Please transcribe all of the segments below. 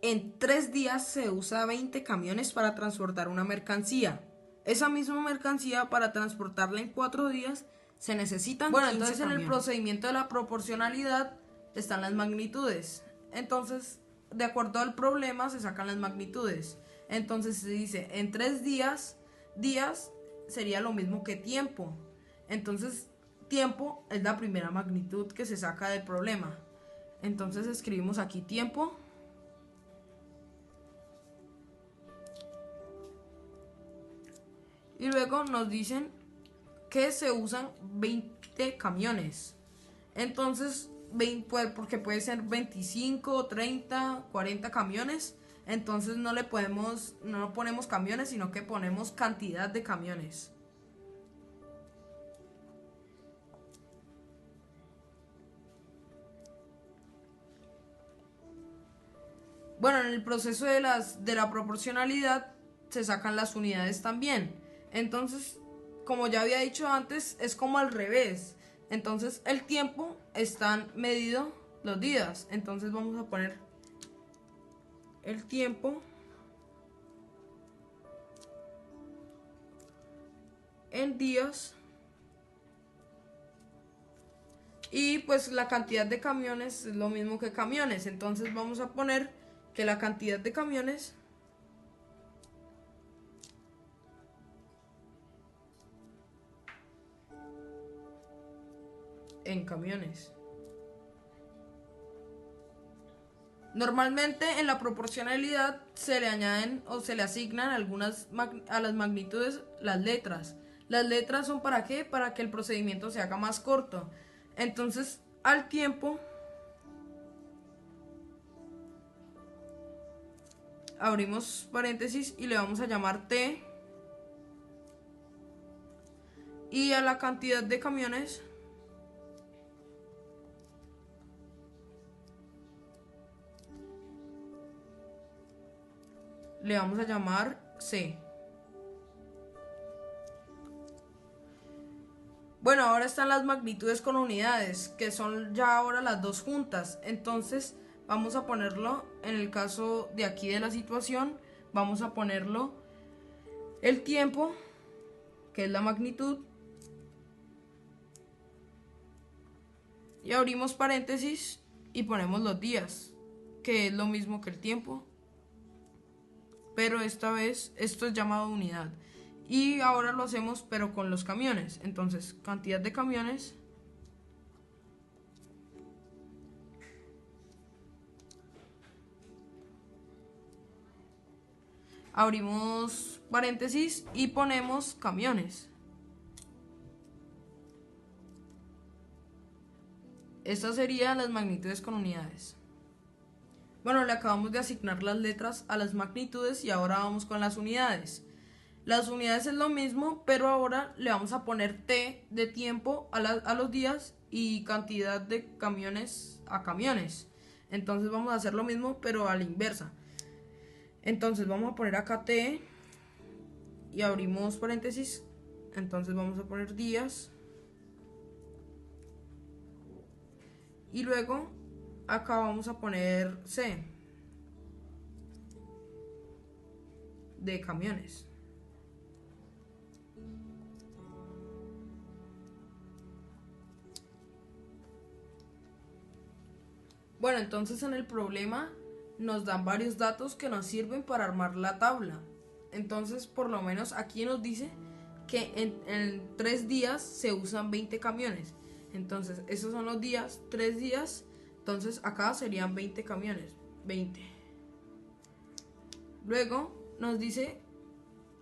En 3 días se usa 20 camiones para transportar una mercancía. Esa misma mercancía, para transportarla en 4 días se necesitan 15 entonces camiones. En el procedimiento de la proporcionalidad están las magnitudes. Entonces, de acuerdo al problema se sacan las magnitudes. Entonces se dice en 3 días, días sería lo mismo que tiempo. Entonces tiempo es la primera magnitud que se saca del problema. Entonces escribimos aquí tiempo. Y luego nos dicen que se usan 20 camiones. Entonces, porque puede ser 25, 30, 40 camiones. Entonces no ponemos camiones, sino que ponemos cantidad de camiones. Bueno, en el proceso de la proporcionalidad se sacan las unidades también. Entonces, como ya había dicho antes, es como al revés. Entonces, el tiempo están medido los días. Entonces vamos a poner el tiempo en días. Y pues la cantidad de camiones es lo mismo que camiones. Entonces vamos a poner que la cantidad de camiones en camiones. Normalmente en la proporcionalidad se le añaden o se le asignan a las magnitudes las letras. Las letras son ¿para qué? Para que el procedimiento se haga más corto. Entonces al tiempo abrimos paréntesis y le vamos a llamar T. Y a la cantidad de camiones le vamos a llamar C. Bueno, ahora están las magnitudes con unidades, que son ya ahora las dos juntas. Entonces vamos a ponerlo, en el caso de aquí de la situación, vamos a ponerlo el tiempo, que es la magnitud, y abrimos paréntesis y ponemos los días, que es lo mismo que el tiempo, pero esta vez esto es llamado unidad. Y ahora lo hacemos pero con los camiones. Entonces, cantidad de camiones abrimos paréntesis y ponemos camiones. Estas serían las magnitudes con unidades. Bueno, le acabamos de asignar las letras a las magnitudes y ahora vamos con las unidades. Las unidades es lo mismo, pero ahora le vamos a poner T de tiempo a los días y cantidad de camiones a camiones. Entonces vamos a hacer lo mismo, pero a la inversa. Entonces vamos a poner acá T y abrimos paréntesis. Entonces vamos a poner días. Y luego acá vamos a poner C de camiones. Bueno, entonces en el problema nos dan varios datos que nos sirven para armar la tabla. Entonces, por lo menos aquí nos dice que en 3 días se usan 20 camiones. Entonces, esos son los días, 3 días. Entonces, acá serían 20 camiones. 20. Luego nos dice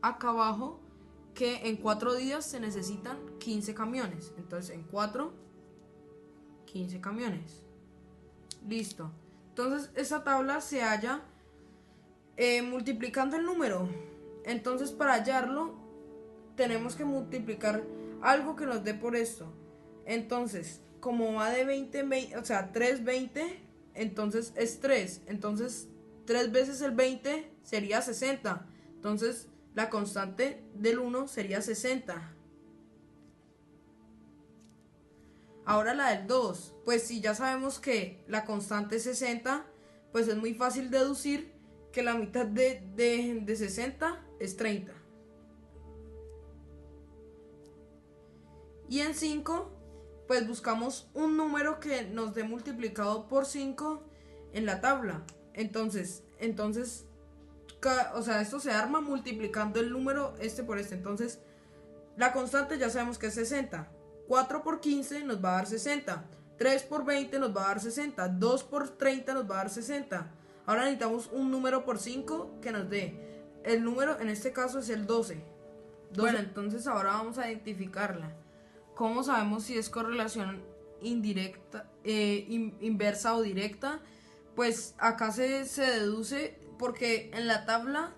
acá abajo que en 4 días se necesitan 15 camiones. Entonces, en 4, 15 camiones. Listo. Entonces esta tabla se halla multiplicando el número. Entonces para hallarlo tenemos que multiplicar algo que nos dé por esto. Entonces como va de 20 en 20, o sea 3, 20, entonces es 3. Entonces 3 veces el 20 sería 60. Entonces la constante del 1 sería 60. Ahora la del 2, pues si ya sabemos que la constante es 60, pues es muy fácil deducir que la mitad de 60 es 30. Y en 5, pues buscamos un número que nos dé multiplicado por 5 en la tabla. Entonces, o sea, esto se arma multiplicando el número este por este. Entonces, la constante ya sabemos que es 60. 4 por 15 nos va a dar 60. 3 por 20 nos va a dar 60. 2 por 30 nos va a dar 60. Ahora necesitamos un número por 5 que nos dé. El número en este caso es el 12. Bueno, entonces ahora vamos a identificarla. ¿Cómo sabemos si es correlación indirecta, inversa o directa? Pues acá se deduce porque en la tabla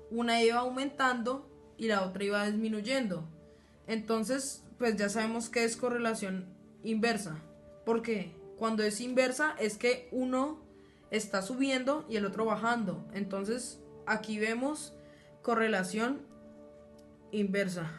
una iba aumentando y la otra iba disminuyendo. Entonces, pues ya sabemos que es correlación inversa. Porque cuando es inversa es que uno está subiendo y el otro bajando. Entonces, aquí vemos correlación inversa.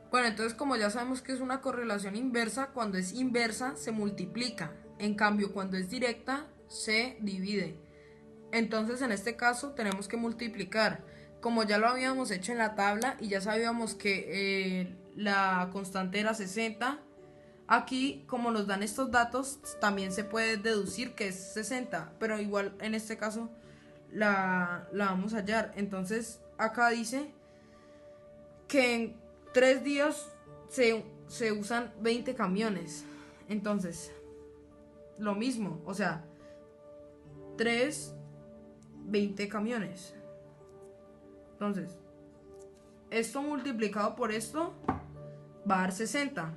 Bueno, entonces como ya sabemos que es una correlación inversa, cuando es inversa se multiplica. En cambio, cuando es directa se divide. Entonces en este caso tenemos que multiplicar. Como ya lo habíamos hecho en la tabla y ya sabíamos que la constante era 60, aquí como nos dan estos datos también se puede deducir que es 60, pero igual en este caso la vamos a hallar. Entonces acá dice que en 3 días se usan 20 camiones. Entonces, lo mismo, o sea, 20 camiones. Entonces, esto multiplicado por esto va a dar 60.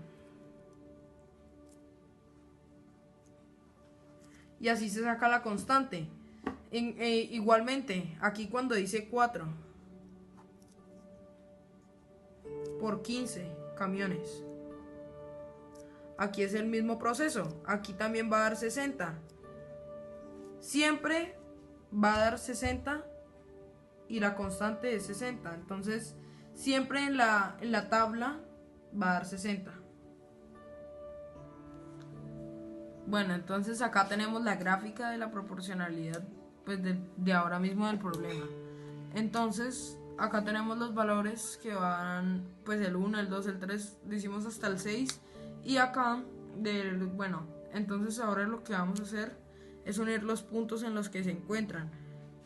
Y así se saca la constante. Igualmente, aquí cuando dice 4 por 15 camiones, aquí es el mismo proceso. Aquí también va a dar 60. Siempre va a dar 60 y la constante es 60. Entonces siempre en la tabla va a dar 60. Bueno, entonces acá tenemos la gráfica de la proporcionalidad, pues de ahora mismo del problema. Entonces acá tenemos los valores que van, pues el 1, el 2, el 3, lo hicimos hasta el 6. Y acá, bueno, entonces ahora lo que vamos a hacer es unir los puntos en los que se encuentran.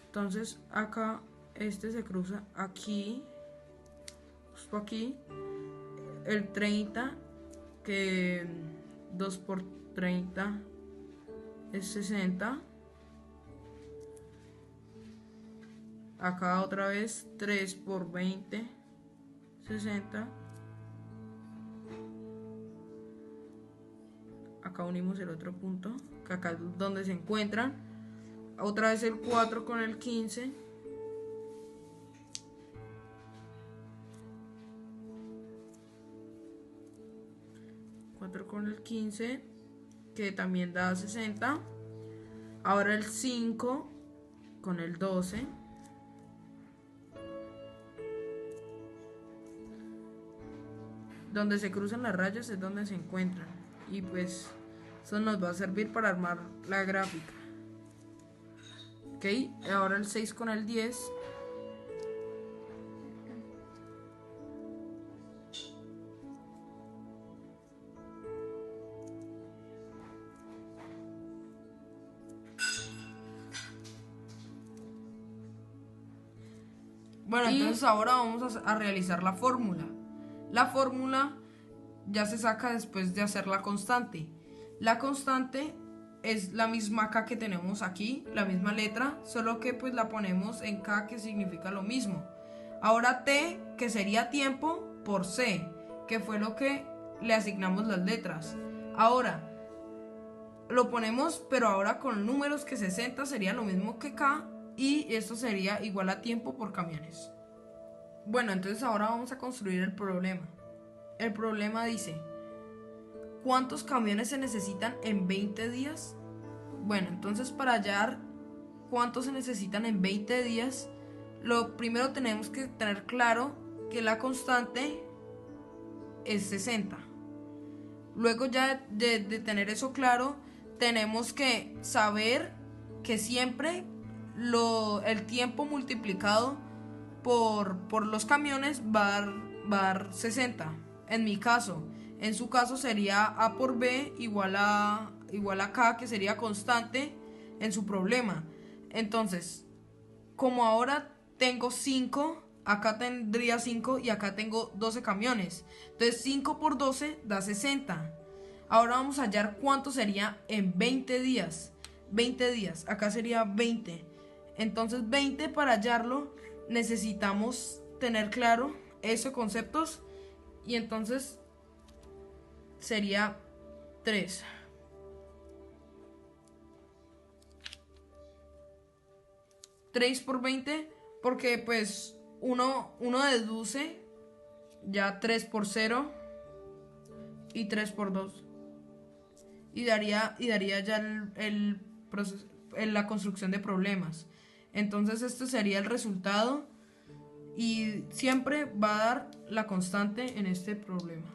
Entonces acá, este se cruza aquí, justo aquí. El 30, que 2 por 30 es 60. Acá otra vez 3 por 20, 60. Acá unimos el otro punto, que acá es donde se encuentran. Otra vez el 4 con el 15. Con el 15, que también da 60. Ahora el 5 con el 12. Donde se cruzan las rayas es donde se encuentran. Y pues eso nos va a servir para armar la gráfica. Ok, ahora el 6 con el 10. Bueno, entonces ahora vamos a realizar la fórmula. La fórmula ya se saca después de hacer la constante. La constante es la misma K que tenemos aquí, la misma letra, solo que pues la ponemos en K, que significa lo mismo. Ahora T, que sería tiempo, por C, que fue lo que le asignamos las letras. Ahora lo ponemos, pero ahora con números, que 60 sería lo mismo que K, y esto sería igual a tiempo por camiones. Bueno, entonces ahora vamos a construir el problema. El problema dice: ¿cuántos camiones se necesitan en 20 días? Bueno, entonces para hallar cuántos se necesitan en 20 días, lo primero tenemos que tener claro que la constante es 60. Luego ya de tener eso claro, tenemos que saber que siempre el tiempo multiplicado por los camiones va a dar 60. En mi caso, en su caso sería A por B igual a K, que sería constante en su problema. Entonces, como ahora tengo 5, acá tendría 5 y acá tengo 12 camiones. Entonces 5 por 12 da 60. Ahora vamos a hallar cuánto sería en 20 días. 20 días, acá sería 20. Entonces 20, para hallarlo necesitamos tener claro esos conceptos. Y entonces sería 3. 3 por 20, porque pues uno deduce ya 3 por 0 y 3 por 2. Y daría ya el proceso, la construcción de problemas. Entonces este sería el resultado y siempre va a dar la constante en este problema.